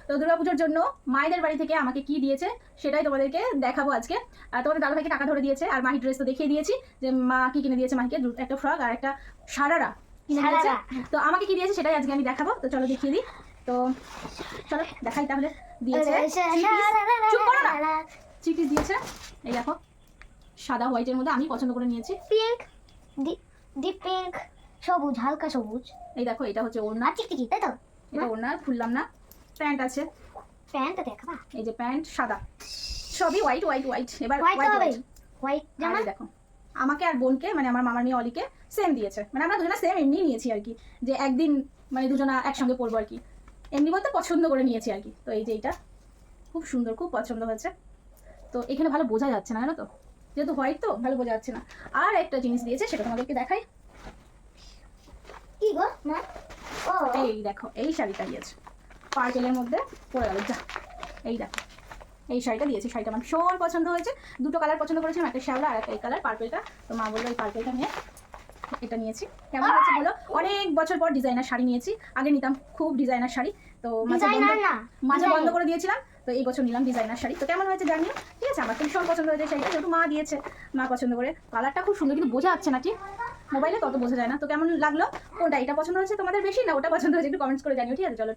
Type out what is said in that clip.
তো দুর্গাপুজোর জন্য মায়েদের বাড়ি থেকে আমাকে কি দিয়েছে সেটাই তোমাদেরকে দেখাবো আজকে। আর তোমাদের দাদাভাইকে টাকা ধরে দিয়েছে, আর মাহি ড্রেস তো দেখিয়ে দিয়েছি যে মা কি কিনে দিয়েছে। মাহিকে একটা ফ্রক আর একটা সারারা কিনে দিয়েছে। তো আমাকে কি দিয়েছে সেটাই আজকে আমি দেখাবো। তো চলো দেখিয়ে দিই। তো চলো দেখাই তাহলে। দিয়েছে চিকিস দিয়েছে, এই দেখো সাদা হোয়াইটের মধ্যে, আমি পছন্দ করে নিয়েছি। পিঙ্ক, ডিপ পিঙ্ক, সবুজ, হালকা সবুজ। এই দেখো এটা হচ্ছে ওড়না, চিকচিকি, তাই তো? এটা ওড়না খুললাম না। প্যান্ট আছে, প্যান্টটা দেখাবা। এই যে প্যান্ট সাদা, সবই হোয়াইট হোয়াইট হোয়াইট। এবার হোয়াইট জামা দেখো আমাকে আর বোনকে, মানে আমার মামার মেয়ে অলিকে সেম দিয়েছে। মানে আমরা দুজনা সেম এমনি নিয়েছি আর কি, যে একদিন মানে দুজনা একসঙ্গে পরবো আর কি। এমনি বলতে পছন্দ করে নিয়েছি আর কি। তো এই যে এইটা খুব সুন্দর, খুব পছন্দ হয়েছে। তো এখানে ভালো বোঝা যাচ্ছে না, জানো তো, যেহেতু হোয়াইট তো ভালো বোঝা যাচ্ছে না। আর একটা জিনিস দিয়েছে, সেটা তোমাদেরকে দেখাই। কি গো মা? ও এই দেখো এই শাড়িটা দিয়েছে, পার্পেলের মধ্যে পরে গেল যা। এই দেখো এই শাড়িটা দিয়েছে, শাড়িটা আমার ভীষণ পছন্দ হয়েছে। দুটো কালার পছন্দ করেছিলাম, একটা শ্যাওলা আর একটা এই কালার পার্পেলটা। তো মা বললো এই পার্পেলটা নিয়ে, এটা নিয়েছি। কেমন হয়েছে বলো? অনেক বছর পর ডিজাইনার শাড়ি নিয়েছি। আগে নিতাম খুব ডিজাইনার শাড়ি, তো মাঝে বন্ধ করে দিয়েছিলাম। তো এই বছর নিলাম ডিজাইনার শাড়ি। তো কেমন হয়েছে জানিও, ঠিক আছে? আমার তো ভীষণ পছন্দ হয়েছে শাড়িটা, যেহেতু মা দিয়েছে, মা পছন্দ করে। কালারটা খুব সুন্দর, কিন্তু বোঝা যাচ্ছে না, ঠিক মোবাইলে তত বোঝা যায় না। তো কেমন লাগলো, কোনটা এটা পছন্দ হয়েছে তোমাদের বেশি, না ওটা পছন্দ হয়েছে? একটু কমেন্টস করে জানিও, ঠিক আছে? চলো।